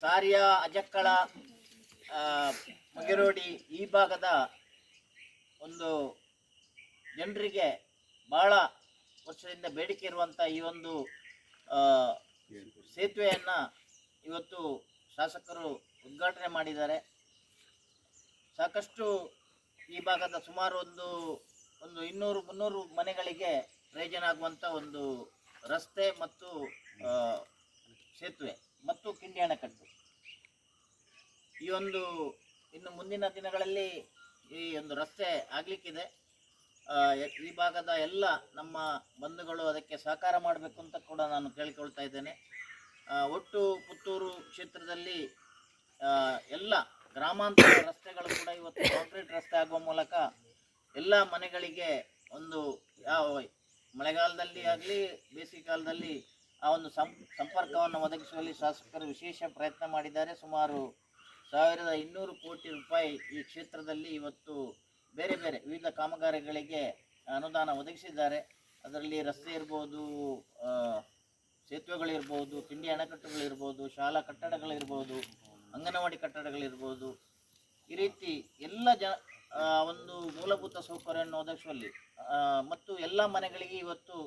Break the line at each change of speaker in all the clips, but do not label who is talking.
ಸಾರಿಯ ಅಜಕ್ಕಳ ಮುಗಿರೋಡಿ ಈ ಭಾಗದ ಒಂದು ಜನರಿಗೆ ಬಹಳ ವರ್ಷದಿಂದ ಬೇಡಿಕೆ ಇರುವಂಥ ಈ ಒಂದು ಸೇತುವೆಯನ್ನು ಇವತ್ತು ಶಾಸಕರು ಉದ್ಘಾಟನೆ ಮಾಡಿದ್ದಾರೆ. ಸಾಕಷ್ಟು ಈ ಭಾಗದ ಸುಮಾರು ಒಂದು 200-300 ಮನೆಗಳಿಗೆ ಪ್ರಯೋಜನ ಆಗುವಂಥ ಒಂದು ರಸ್ತೆ ಮತ್ತು ಸೇತುವೆ ಮತ್ತು ಕಿಂಡಿ ಅಣೆಕಟ್ಟು. ಈ ಒಂದು ಇನ್ನು ಮುಂದಿನ ದಿನಗಳಲ್ಲಿ ಈ ಒಂದು ರಸ್ತೆ ಆಗಲಿಕ್ಕಿದೆ. ಈ ಭಾಗದ ಎಲ್ಲ ನಮ್ಮ ಬಂಧುಗಳು ಅದಕ್ಕೆ ಸಹಕಾರ ಮಾಡಬೇಕು ಅಂತ ಕೂಡ ನಾನು ಕೇಳಿಕೊಳ್ತಾ ಇದ್ದೇನೆ. ಒಟ್ಟು ಪುತ್ತೂರು ಕ್ಷೇತ್ರದಲ್ಲಿ ಎಲ್ಲ ಗ್ರಾಮಾಂತರ ರಸ್ತೆಗಳು ಕೂಡ ಇವತ್ತು ಕಾಂಕ್ರೀಟ್ ರಸ್ತೆ ಆಗುವ ಮೂಲಕ ಎಲ್ಲ ಮನೆಗಳಿಗೆ ಒಂದು ಯಾವ ಮಳೆಗಾಲದಲ್ಲಿ ಆಗಲಿ ಬೇಸಿಗೆ ಕಾಲದಲ್ಲಿ ಆ ಒಂದು ಸಂಪರ್ಕವನ್ನು ಒದಗಿಸುವಲ್ಲಿ ಶಾಸಕರು ವಿಶೇಷ ಪ್ರಯತ್ನ ಮಾಡಿದ್ದಾರೆ. ಸುಮಾರು 1200 ಕೋಟಿ ರೂಪಾಯಿ ಈ ಕ್ಷೇತ್ರದಲ್ಲಿ ಇವತ್ತು ಬೇರೆ ಬೇರೆ ವಿವಿಧ ಕಾಮಗಾರಿಗಳಿಗೆ ಅನುದಾನ ಒದಗಿಸಿದ್ದಾರೆ. ಅದರಲ್ಲಿ ರಸ್ತೆ ಇರ್ಬೋದು, ಸೇತುವೆಗಳಿರ್ಬೋದು, ಕಿಂಡಿ ಅಣೆಕಟ್ಟುಗಳಿರ್ಬೋದು, ಶಾಲಾ ಕಟ್ಟಡಗಳಿರ್ಬೋದು, ಅಂಗನವಾಡಿ ಕಟ್ಟಡಗಳಿರ್ಬೋದು, ಈ ರೀತಿ ಎಲ್ಲ ಒಂದು ಮೂಲಭೂತ ಸೌಕರ್ಯವನ್ನು ಒದಗಿಸುವಲ್ಲಿ ಮತ್ತು ಎಲ್ಲ ಮನೆಗಳಿಗೆ ಇವತ್ತು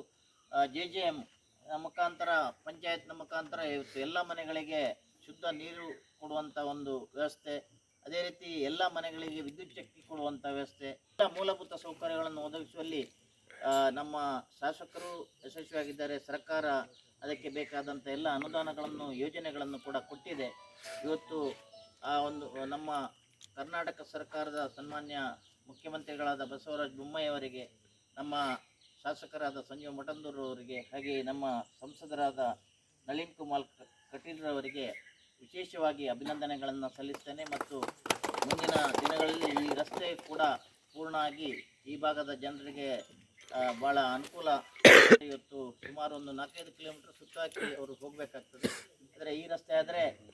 JJM ಮುಖಾಂತರ ಪಂಚಾಯತ್ನ ಮುಖಾಂತರ ಇವತ್ತು ಎಲ್ಲ ಮನೆಗಳಿಗೆ ಶುದ್ಧ ನೀರು ಕೊಡುವಂಥ ಒಂದು ವ್ಯವಸ್ಥೆ, ಅದೇ ರೀತಿ ಎಲ್ಲ ಮನೆಗಳಿಗೆ ವಿದ್ಯುತ್ ಶಕ್ತಿ ಕೊಡುವಂಥ ವ್ಯವಸ್ಥೆ, ಎಲ್ಲ ಮೂಲಭೂತ ಸೌಕರ್ಯಗಳನ್ನು ಒದಗಿಸುವಲ್ಲಿ ನಮ್ಮ ಶಾಸಕರು ಯಶಸ್ವಿಯಾಗಿದ್ದಾರೆ. ಸರ್ಕಾರ ಅದಕ್ಕೆ ಬೇಕಾದಂಥ ಎಲ್ಲ ಅನುದಾನಗಳನ್ನು ಯೋಜನೆಗಳನ್ನು ಕೂಡ ಕೊಟ್ಟಿದೆ. ಇವತ್ತು ಆ ಒಂದು ನಮ್ಮ ಕರ್ನಾಟಕ ಸರ್ಕಾರದ ಸನ್ಮಾನ್ಯ ಮುಖ್ಯಮಂತ್ರಿಗಳಾದ ಬಸವರಾಜ ಬೊಮ್ಮಾಯಿ ಅವರಿಗೆ, ನಮ್ಮ ಶಾಸಕರಾದ ಸಂಜೀವ್ ಮಠಂದೂರು ಅವರಿಗೆ, ಹಾಗೆ ನಮ್ಮ ಸಂಸದರಾದ ನಳಿನ್ ಕುಮಾರ್ ಕಟೀಲ್ ಅವರಿಗೆ ವಿಶೇಷವಾಗಿ ಅಭಿನಂದನೆಗಳನ್ನು ಸಲ್ಲಿಸ್ತೇನೆ. ಮತ್ತು ಮುಂದಿನ ದಿನಗಳಲ್ಲಿ ಈ ರಸ್ತೆ ಕೂಡ ಪೂರ್ಣ ಆಗಿ ಈ ಭಾಗದ ಜನರಿಗೆ ಭಾಳ ಅನುಕೂಲ. ಇವತ್ತು ಸುಮಾರು ಒಂದು 4-5 ಕಿಲೋಮೀಟರ್ ಸುತ್ತಾಕಿ ಅವರು ಹೋಗಬೇಕಾಗ್ತದೆ. ಆದರೆ ಈ ರಸ್ತೆ ಆದರೆ